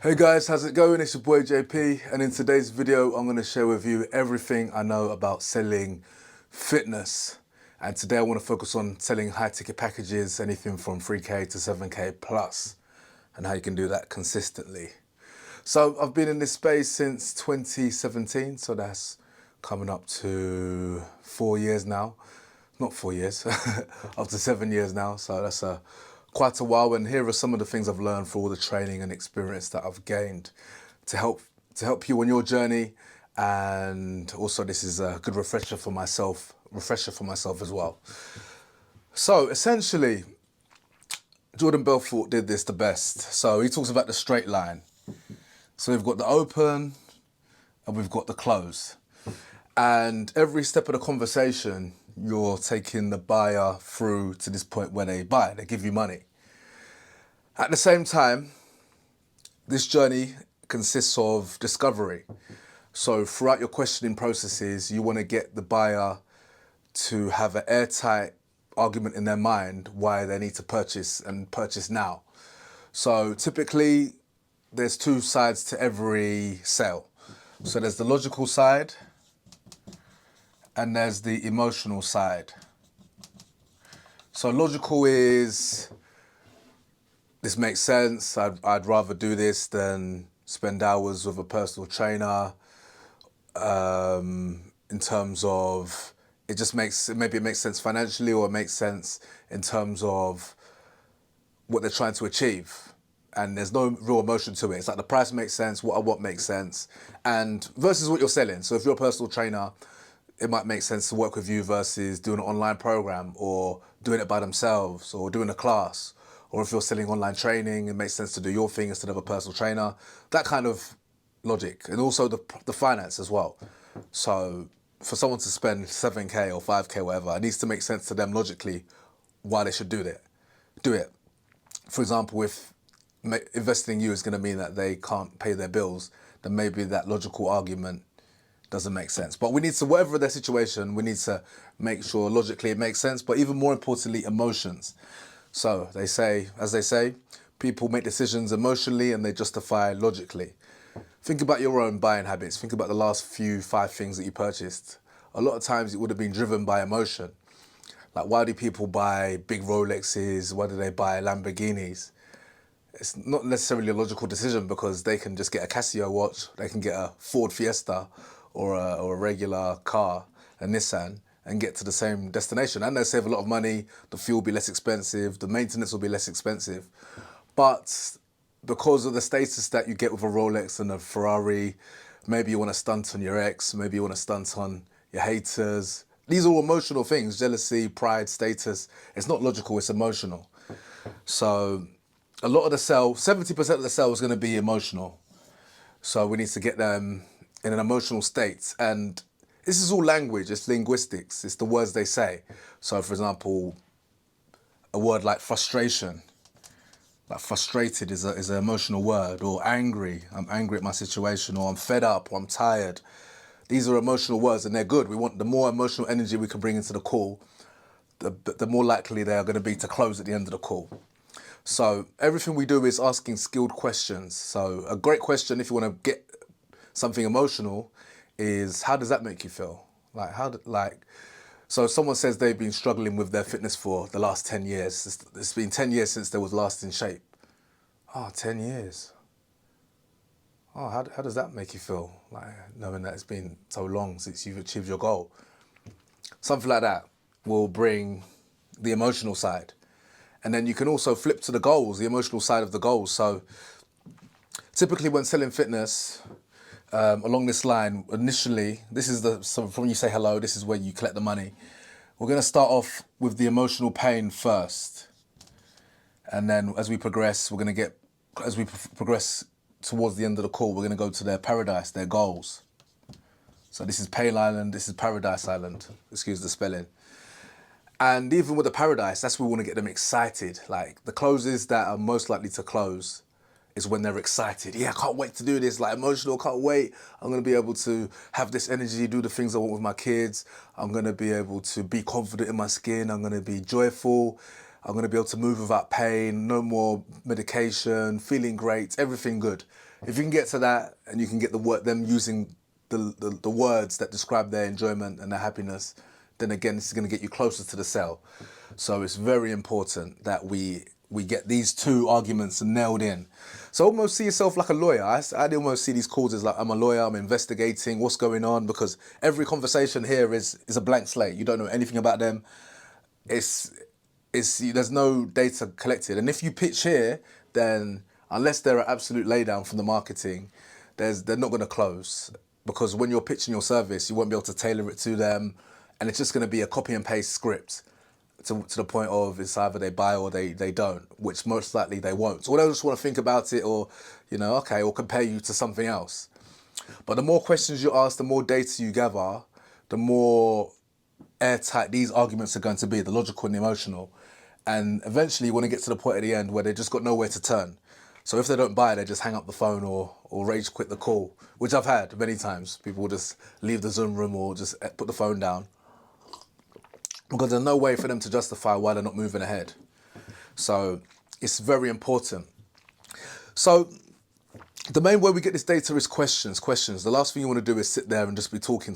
Hey guys, how's it going? It's your boy JP, and in today's video I'm going to share with you everything I know about selling fitness. And today I want to focus on selling high ticket packages, anything from 3K to 7K plus, and how you can do that consistently. So I've been in this space since 2017, so that's coming up to 4 years now. Not 4 years, up to 7 years now, so that's quite a while. And here are some of the things I've learned through all the training and experience that I've gained to help you on your journey. And also this is a good refresher for myself as well. So essentially, Jordan Belfort did this the best. So he talks about the straight line. So we've got the open and we've got the close. And every step of the conversation, you're taking the buyer through to this point where they buy, they give you money. At the same time, this journey consists of discovery. So throughout your questioning processes, you want to get the buyer to have an airtight argument in their mind why they need to purchase and purchase now. So typically, there's two sides to every sale. So there's the logical side and there's the emotional side. So logical is, this makes sense, I'd rather do this than spend hours with a personal trainer. In terms of, maybe it makes sense financially, or it makes sense in terms of what they're trying to achieve. And there's no real emotion to it. It's like the price makes sense, what I want makes sense, and versus what you're selling. So if you're a personal trainer, it might make sense to work with you versus doing an online program or doing it by themselves or doing a class. Or if you're selling online training, it makes sense to do your thing instead of a personal trainer. That kind of logic. And also the finance as well. So for someone to spend 7K or 5K, whatever, it needs to make sense to them logically why they should do it. For example, if investing in you is going to mean that they can't pay their bills, then maybe that logical argument doesn't make sense. But we need to, whatever their situation, we need to make sure logically it makes sense, but even more importantly, emotions. So as they say, people make decisions emotionally and they justify logically. Think about your own buying habits. Think about the last 5 things that you purchased. A lot of times it would have been driven by emotion. Like, why do people buy big Rolexes? Why do they buy Lamborghinis? It's not necessarily a logical decision, because they can just get a Casio watch, they can get a Ford Fiesta or a regular car, a Nissan, and get to the same destination. And they'll save a lot of money, the fuel will be less expensive, the maintenance will be less expensive. But because of the status that you get with a Rolex and a Ferrari, maybe you want to stunt on your ex, maybe you want to stunt on your haters. These are all emotional things: jealousy, pride, status. It's not logical, it's emotional. So a lot of the sale, 70% of the sale is going to be emotional. So we need to get them in an emotional state. And this is all language, it's linguistics, it's the words they say. So for example, a word like frustration, like frustrated is an emotional word, or angry, I'm angry at my situation, or I'm fed up, or I'm tired. These are emotional words and they're good. We want, the more emotional energy we can bring into the call, the more likely they are going to be to close at the end of the call. So everything we do is asking skilled questions. So a great question, if you want to get something emotional, is, how does that make you feel? So someone says they've been struggling with their fitness for the last 10 years. It's been 10 years since they was last in shape. Oh, 10 years. Oh, how does that make you feel? Like, knowing that it's been so long since you've achieved your goal. Something like that will bring the emotional side. And then you can also flip to the goals, the emotional side of the goals. So typically when selling fitness, along this line, initially, so from when you say hello, this is where you collect the money. We're going to start off with the emotional pain first. And then as we progress, progress towards the end of the call, we're going to go to their paradise, their goals. So this is Pain Island, this is Paradise Island, excuse the spelling. And even with the paradise, that's where we want to get them excited. Like, the closes that are most likely to close is when they're excited. Yeah, I can't wait to do this, like emotional, can't wait. I'm going to be able to have this energy, do the things I want with my kids. I'm going to be able to be confident in my skin. I'm going to be joyful. I'm going to be able to move without pain, no more medication, feeling great, everything good. If you can get to that and you can get them using the words that describe their enjoyment and their happiness, then again, this is going to get you closer to the sell. So it's very important that we get these two arguments nailed in. So almost see yourself like a lawyer. I almost see these calls as like, I'm a lawyer, I'm investigating what's going on, because every conversation here is a blank slate. You don't know anything about them. There's no data collected. And if you pitch here, then unless they're an absolute laydown from the marketing, they're not going to close. Because when you're pitching your service, you won't be able to tailor it to them. And it's just going to be a copy and paste script to the point of it's either they buy or they don't, which most likely they won't. So they'll just want to think about it or, okay, or compare you to something else. But the more questions you ask, the more data you gather, the more airtight these arguments are going to be, the logical and the emotional. And eventually you want to get to the point at the end where they just got nowhere to turn. So if they don't buy, they just hang up the phone or rage quit the call, which I've had many times. People will just leave the Zoom room or just put the phone down, because there's no way for them to justify why they're not moving ahead. So it's very important. So the main way we get this data is questions. The last thing you want to do is sit there and just be talking.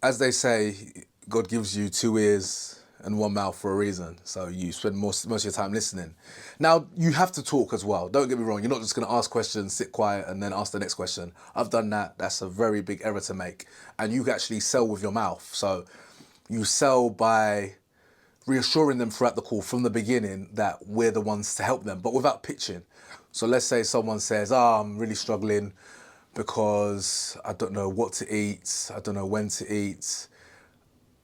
As they say, God gives you 2 ears and 1 mouth for a reason. So you spend most of your time listening. Now, you have to talk as well. Don't get me wrong. You're not just going to ask questions, sit quiet, and then ask the next question. I've done that. That's a very big error to make. And you actually sell with your mouth. So you sell by reassuring them throughout the call from the beginning that we're the ones to help them, but without pitching. So let's say someone says, I'm really struggling because I don't know what to eat. I don't know when to eat.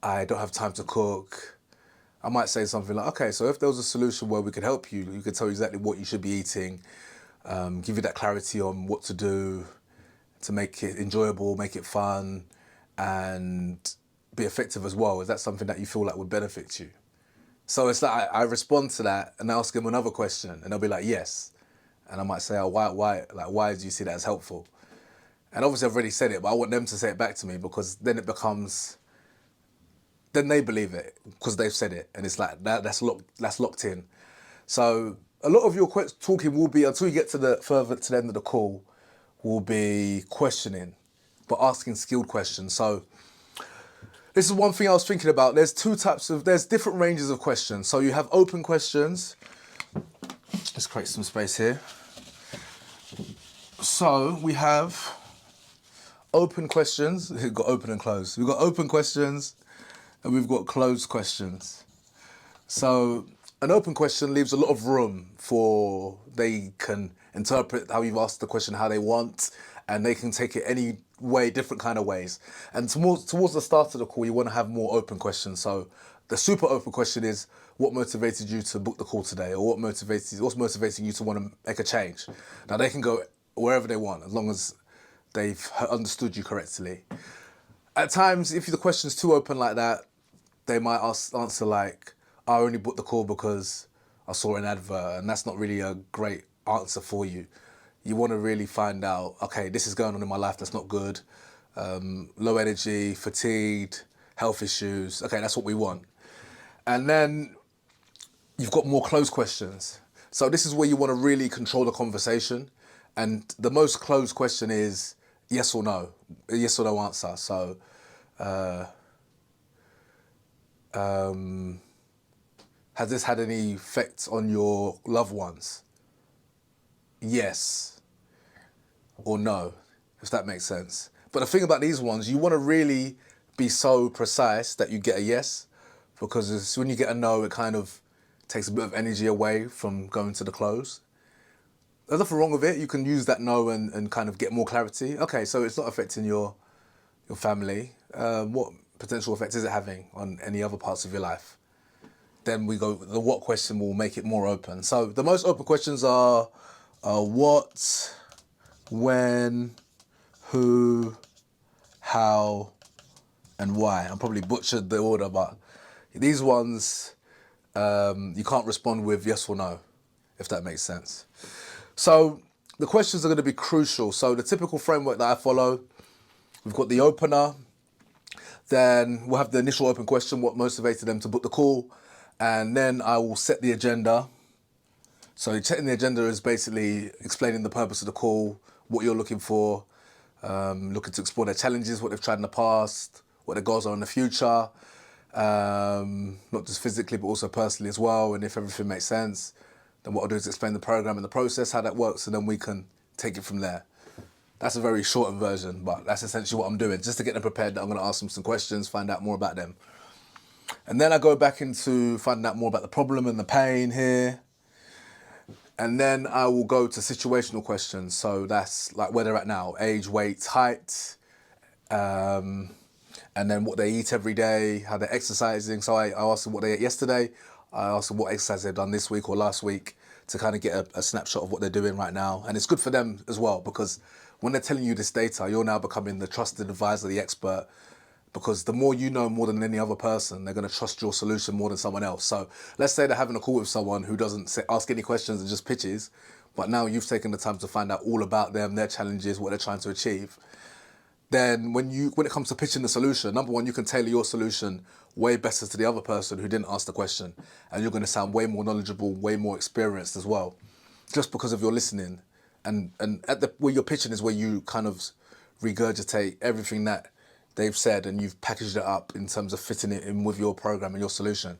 I don't have time to cook. I might say something like, okay, so if there was a solution where we could help you, you could tell you exactly what you should be eating, give you that clarity on what to do to make it enjoyable, make it fun, and be effective as well. Is that something that you feel like would benefit you? So it's like I respond to that and ask them another question, and they'll be like, yes. And I might say, oh, why do you see that as helpful? And obviously I've already said it, but I want them to say it back to me, because then it becomes... then they believe it because they've said it, and it's like that's locked in. So a lot of your talking will be, until you get to the end of the call, will be questioning, but asking skilled questions. So this is one thing I was thinking about. There's different ranges of questions. So you have open questions. Let's create some space here. So we have open questions. We've got open and closed. We've got open questions and we've got closed questions. So an open question leaves a lot of room for they can interpret how you've asked the question how they want, and they can take it any way, different kind of ways. And towards the start of the call, you want to have more open questions. So the super open question is, what motivated you to book the call today? Or what's motivating you to want to make a change? Now they can go wherever they want, as long as they've understood you correctly. At times, if the question's too open like that, they might answer like, I only booked the call because I saw an advert, and that's not really a great answer for you. You want to really find out, okay, this is going on in my life that's not good. Low energy, fatigued, health issues. Okay, that's what we want. And then you've got more closed questions. So this is where you want to really control the conversation. And the most closed question is yes or no, a yes or no answer. So, has this had any effect on your loved ones? Yes or no, if that makes sense. But the thing about these ones, you want to really be so precise that you get a yes, because when you get a no, it kind of takes a bit of energy away from going to the close. There's nothing wrong with it. You can use that no and kind of get more clarity. Okay, so it's not affecting your family. What potential effect is it having on any other parts of your life? Then we go, the what question will make it more open. So the most open questions are what, when, who, how, and why. I probably butchered the order, but these ones, you can't respond with yes or no, if that makes sense. So the questions are going to be crucial. So the typical framework that I follow, we've got the opener. Then we'll have the initial open question, what motivated them to book the call. And then I will set the agenda. So setting the agenda is basically explaining the purpose of the call, what you're looking for, looking to explore their challenges, what they've tried in the past, what their goals are in the future, not just physically, but also personally as well. And if everything makes sense, then what I'll do is explain the program and the process, how that works, and then we can take it from there. That's a very shortened version, but that's essentially what I'm doing, just to get them prepared that I'm going to ask them some questions, find out more about them. And then I go back into finding out more about the problem and the pain here. And then I will go to situational questions. So that's like where they're at now, age, weight, height, and then what they eat every day, how they're exercising. So I asked them what they ate yesterday. I asked them what exercise they've done this week or last week to kind of get a snapshot of what they're doing right now. And it's good for them as well, because when they're telling you this data, you're now becoming the trusted advisor, the expert, because the more you know more than any other person, they're going to trust your solution more than someone else. So let's say they're having a call with someone who doesn't ask any questions and just pitches, but now you've taken the time to find out all about them, their challenges, what they're trying to achieve. Then when it comes to pitching the solution, number one, you can tailor your solution way better to the other person who didn't ask the question. And you're going to sound way more knowledgeable, way more experienced as well, just because of your listening. And where you're pitching is where you kind of regurgitate everything that they've said, and you've packaged it up in terms of fitting it in with your program and your solution.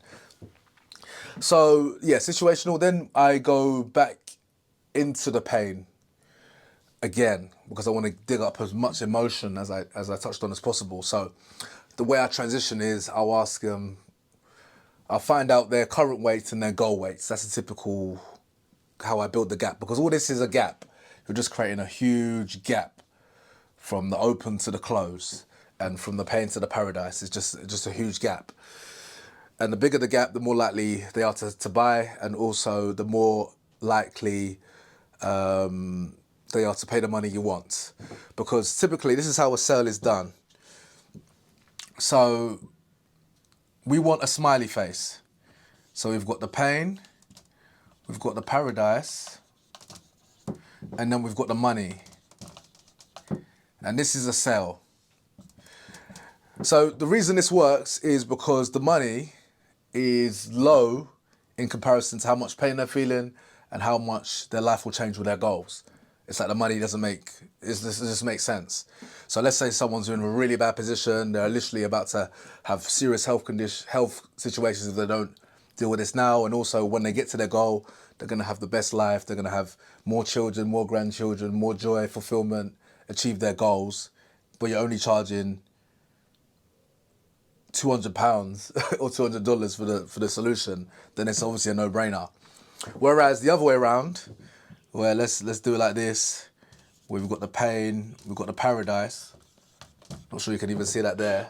So yeah, situational. Then I go back into the pain again, because I want to dig up as much emotion as I touched on as possible. So the way I transition is I'll ask them, I'll find out their current weight and their goal weights. That's a typical how I build the gap, because all this is a gap. You're just creating a huge gap from the open to the close, and from the pain to the paradise. It's just a huge gap. And the bigger the gap, the more likely they are to buy, and also the more likely they are to pay the money you want. Because typically this is how a sale is done. So we want a smiley face. So we've got the pain, we've got the paradise, and then we've got the money. And this is a sale. So the reason this works is because the money is low in comparison to how much pain they're feeling and how much their life will change with their goals. It's like the money doesn't make, it just makes sense. So let's say someone's in a really bad position, they're literally about to have serious health situations if they don't deal with this now, and also when they get to their goal, they're going to have the best life, they're going to have more children, more grandchildren, more joy, fulfillment, achieve their goals, but you're only charging £200 or $200 for the solution, then it's obviously a no-brainer. Whereas the other way around, where let's do it like this, we've got the pain, we've got the paradise. Not sure you can even see that there.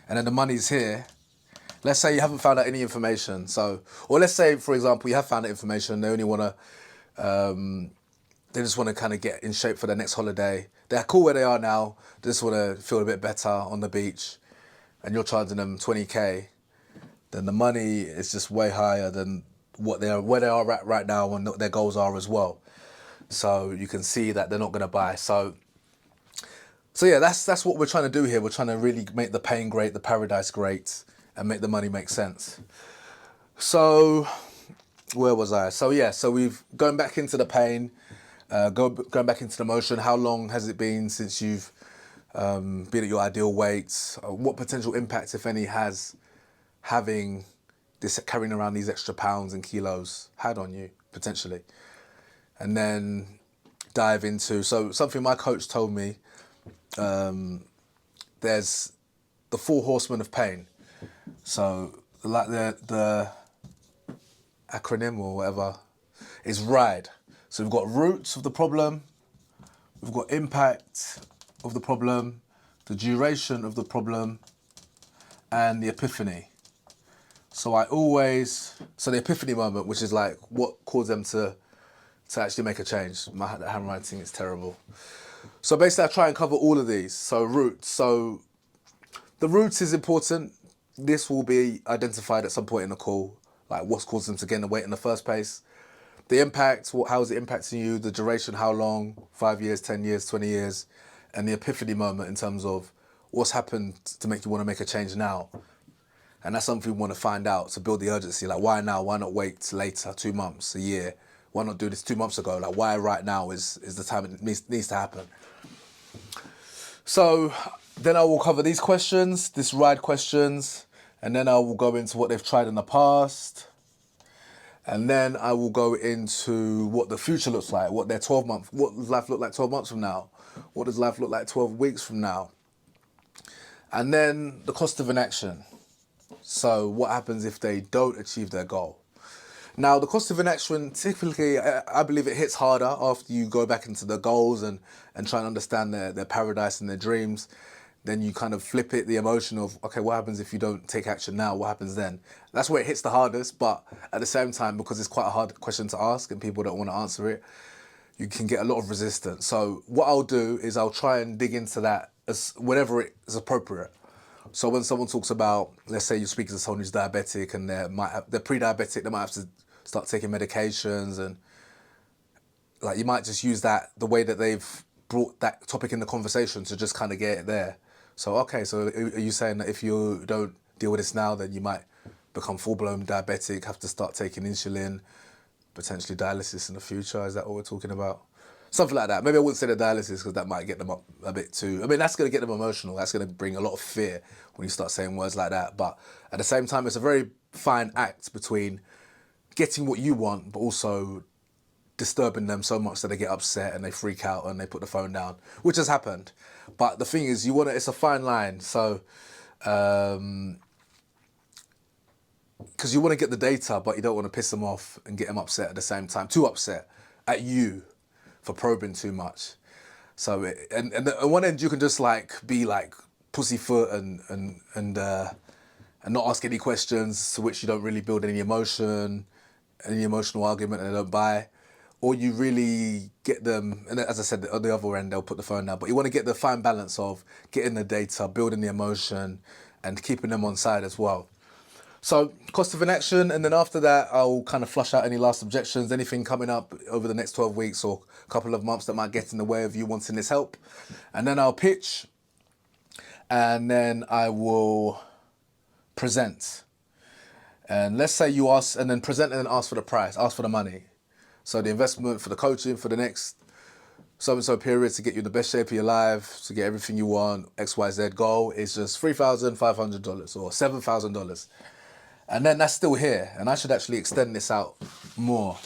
And then the money's here. Let's say you haven't found out any information. So, or let's say, for example, you have found out information. They only want to, they just want to kind of get in shape for their next holiday. They're cool where they are now. They just want to feel a bit better on the beach. And you're charging them 20k. Then the money is just way higher than where they are at right now and what their goals are as well. So you can see that they're not going to buy. So yeah, that's what we're trying to do here. We're trying to really make the pain great, the paradise great, and make the money make sense. So where was I? So yeah, so we've going back into the pain, going back into the emotion. How long has it been since you've been at your ideal weight? What potential impact, if any, has having this, carrying around these extra pounds and kilos had on you potentially? And then dive into, so something my coach told me, there's the 4 horsemen of pain. So like the acronym or whatever is RIDE. So we've got roots of the problem, we've got impact of the problem, the duration of the problem, and the epiphany. So the epiphany moment, which is like what caused them to actually make a change. My handwriting is terrible. So basically I try and cover all of these. So roots. So the roots is important. This will be identified at some point in the call, like what's caused them to gain the weight in the first place. The impact, how is it impacting you? The duration, how long? 5 years, 10 years, 20 years. And the epiphany moment in terms of what's happened to make you want to make a change now? And that's something we want to find out to build the urgency. Like, why now? Why not wait later, 2 months, a year? Why not do this 2 months ago? Like, why right now is the time it needs to happen? So then I will cover these questions, this ride questions, and then I will go into what they've tried in the past. And then I will go into what the future looks like, what does life look like 12 months from now? What does life look like 12 weeks from now? And then the cost of inaction. So what happens if they don't achieve their goal? Now, the cost of inaction, typically, I believe it hits harder after you go back into the goals and try and understand their paradise and their dreams. Then you kind of flip it, the emotion of, okay, what happens if you don't take action now? What happens then? That's where it hits the hardest, but at the same time, because it's quite a hard question to ask and people don't want to answer it, you can get a lot of resistance. So what I'll do is I'll try and dig into that whenever it is appropriate. So when someone talks about, let's say you're speaking to someone who's diabetic and they're pre-diabetic, they might have to start taking medications, and like you might just use that, the way that they've brought that topic in the conversation to just kind of get it there. So, okay, so are you saying that if you don't deal with this now, then you might become full-blown diabetic, have to start taking insulin, potentially dialysis in the future? Is that what we're talking about? Something like that. Maybe I wouldn't say the dialysis because that might get them up a bit too. I mean, that's going to get them emotional. That's going to bring a lot of fear when you start saying words like that. But at the same time, it's a very fine act between getting what you want, but also disturbing them so much that they get upset and they freak out and they put the phone down, which has happened. But the thing is, it's a fine line. So, because you want to get the data, but you don't want to piss them off and get them upset at the same time, too upset at you for probing too much. So, and on one end, you can just like be like pussyfoot and not ask any questions to which you don't really build any emotional argument, and they don't buy. Or you really get them, and as I said, on the other end, they'll put the phone down. But you want to get the fine balance of getting the data, building the emotion, and keeping them on side as well. So cost of inaction, and then after that, I'll kind of flush out any last objections, anything coming up over the next 12 weeks or a couple of months that might get in the way of you wanting this help. And then I'll pitch, and then I will present. And let's say you ask, and then present and then ask for the price, ask for the money. So the investment for the coaching for the next so-and-so period to get you the best shape of your life, to get everything you want, XYZ goal is just $3,500 or $7,000. And then that's still here. And I should actually extend this out more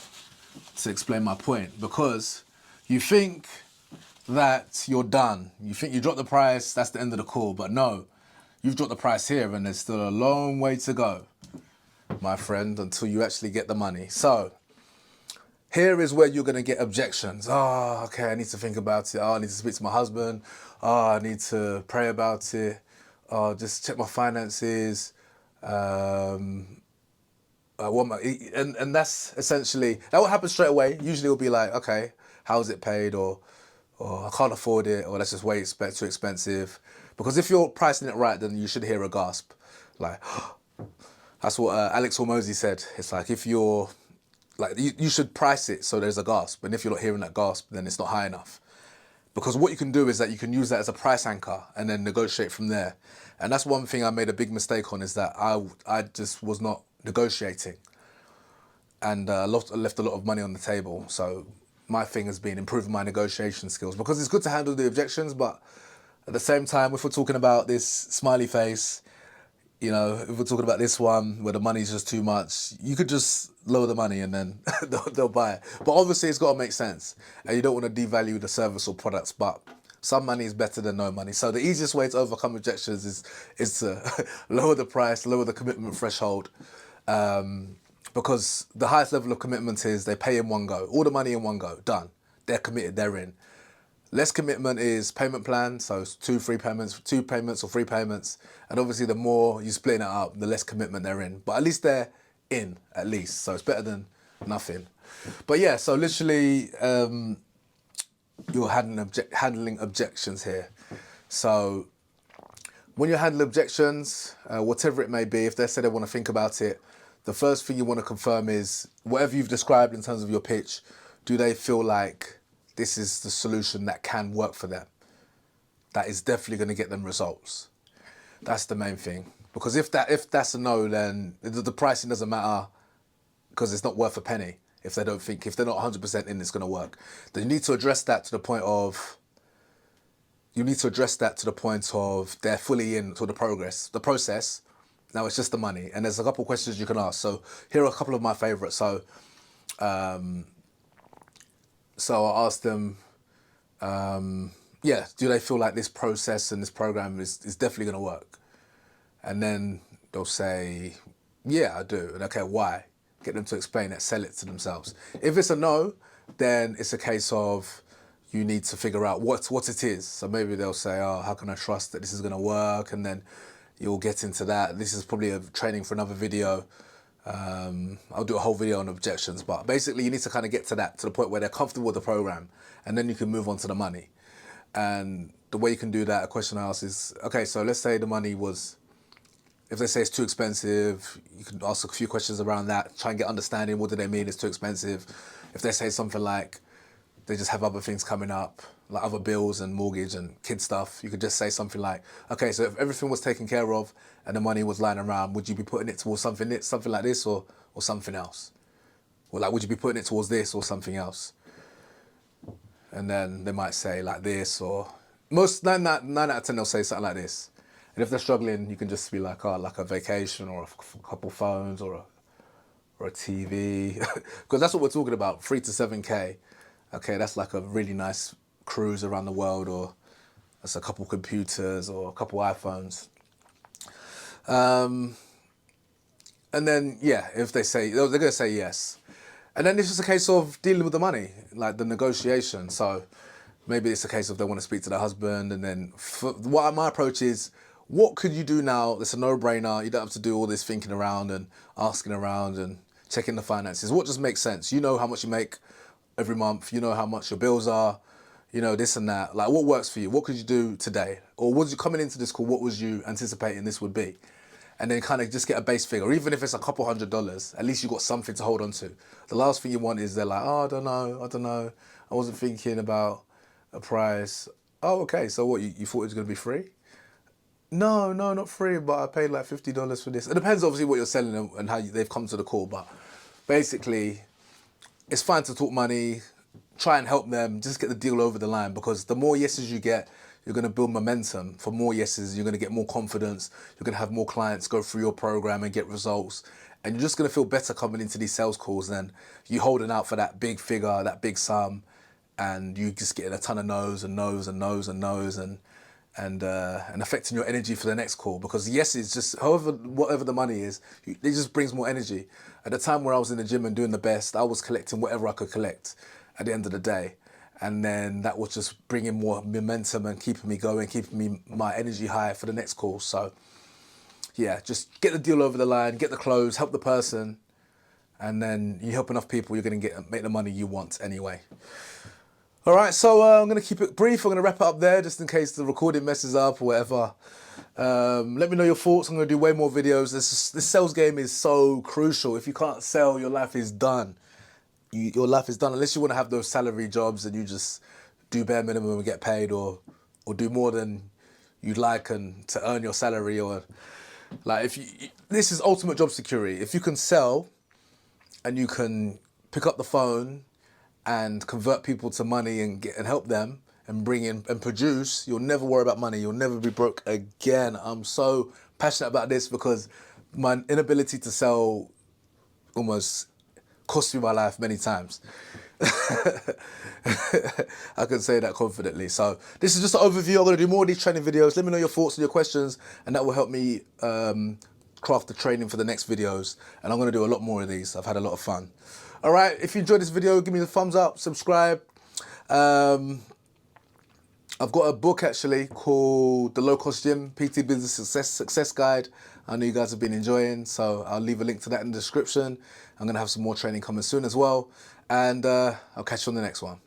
to explain my point, because you think that you're done. You think you drop the price, that's the end of the call. But no, you've dropped the price here and there's still a long way to go, my friend, until you actually get the money. So here is where you're going to get objections. Oh, okay, I need to think about it. Oh, I need to speak to my husband. Oh, I need to pray about it. Oh, just check my finances. And that's essentially, that will happen straight away. Usually it'll be like, okay, how's it paid? Or I can't afford it. Or that's just way too expensive. Because if you're pricing it right, then you should hear a gasp. Like, that's what Alex Hormozy said. It's like, if you're, like, you should price it so there's a gasp. And if you're not hearing that gasp, then it's not high enough. Because what you can do is that you can use that as a price anchor and then negotiate from there. And that's one thing I made a big mistake on, is that I just was not negotiating. And left a lot of money on the table. So my thing has been improving my negotiation skills, because it's good to handle the objections, but at the same time, if we're talking about this smiley face, you know, if we're talking about this one where the money's just too much, you could just lower the money and then they'll buy it. But obviously it's got to make sense. And you don't want to devalue the service or products, but some money is better than no money. So the easiest way to overcome objections is to lower the price, lower the commitment threshold. Because the highest level of commitment is they pay in one go. All the money in one go, done. They're committed, they're in. Less commitment is payment plan, so it's 2 payments or 3 payments. And obviously the more you split it up, the less commitment they're in. But at least they're in, at least. So it's better than nothing. But yeah, so literally you're handling objections here. So when you're handling objections, whatever it may be, if they say they want to think about it, the first thing you want to confirm is whatever you've described in terms of your pitch, do they feel like this is the solution that can work for them? that is definitely going to get them results. That's the main thing. Because if that's a no, then the pricing doesn't matter, because it's not worth a penny if they're not 100% in, it's going to work. Then you need to address that to the point of they're fully in to the process. Now it's just the money, and there's a couple of questions you can ask. So here are a couple of my favorites. So I'll ask them, do they feel like this process and this program is definitely going to work? And then they'll say, yeah, I do. And okay, why? Get them to explain it, sell it to themselves. If it's a no, then it's a case of you need to figure out what it is. So maybe they'll say, oh, how can I trust that this is going to work? And then you'll get into that. This is probably a training for another video. I'll do a whole video on objections, but basically you need to kind of get to the point where they're comfortable with the program, and then you can move on to the money. And the way you can do that, a question I ask is, okay, so let's say the money was, if they say it's too expensive, you can ask a few questions around that, try and get understanding, what do they mean it's too expensive? If they say something like, they just have other things coming up, like other bills and mortgage and kid stuff, you could just say something like, okay, so if everything was taken care of and the money was lying around, would you be putting it towards something like this or something else? Or like, would you be putting it towards this or something else? And then they might say like this, or nine out of 10 they'll say something like this. And if they're struggling, you can just be like, oh, like a vacation or a couple phones or a TV. Because that's what we're talking about, 3 to 7K. Okay, that's like a really nice cruise around the world, or that's a couple computers or a couple iPhones. And then, if they say, they're going to say yes. And then it's just a case of dealing with the money, like the negotiation. So maybe it's a case of they want to speak to their husband. And then my approach is, what could you do now that's a no-brainer? You don't have to do all this thinking around and asking around and checking the finances. What just makes sense? You know how much you make every month. You know how much your bills are. You know, this and that. Like, what works for you? What could you do today? Or was you coming into this call, what was you anticipating this would be? And then kind of just get a base figure. Even if it's a couple $100s, at least you got something to hold on to. The last thing you want is they're like, oh, I don't know. I wasn't thinking about a price. Oh, okay, so what, you thought it was going to be free? No, not free, but I paid like $50 for this. It depends obviously what you're selling and how they've come to the call, but basically it's fine to talk money, try and help them, just get the deal over the line, because the more yeses you get, you're going to build momentum. For more yeses, you're going to get more confidence, you're going to have more clients go through your program and get results, and you're just going to feel better coming into these sales calls than you holding out for that big figure, that big sum, and you just getting a ton of no's and no's and no's and no's and affecting your energy for the next call. Because yes, it's just whatever the money is, it just brings more energy. At the time where I was in the gym and doing the best, I was collecting whatever I could collect at the end of the day, and then that was just bringing more momentum and keeping me going, keeping my energy high for the next call. So yeah, just get the deal over the line, get the close, help the person, and then you help enough people, you're going to make the money you want anyway. All right, so I'm going to keep it brief. I'm going to wrap it up there just in case the recording messes up or whatever. Let me know your thoughts. I'm going to do way more videos. This sales game is so crucial. If you can't sell, your life is done. Your life is done, unless you want to have those salary jobs and you just do bare minimum and get paid, or do more than you'd like and to earn your salary, or like this is ultimate job security. If you can sell and you can pick up the phone and convert people to money and help them and bring in and produce, you'll never worry about money. You'll never be broke again. I'm so passionate about this because my inability to sell almost cost me my life many times. I can say that confidently. So this is just an overview. I'm going to do more of these training videos. Let me know your thoughts and your questions, and that will help me craft the training for the next videos. And I'm going to do a lot more of these. I've had a lot of fun. All right, if you enjoyed this video, give me the thumbs up, subscribe. I've got a book actually called The Low Cost Gym, PT Business Success Guide. I know you guys have been enjoying, so I'll leave a link to that in the description. I'm going to have some more training coming soon as well. And I'll catch you on the next one.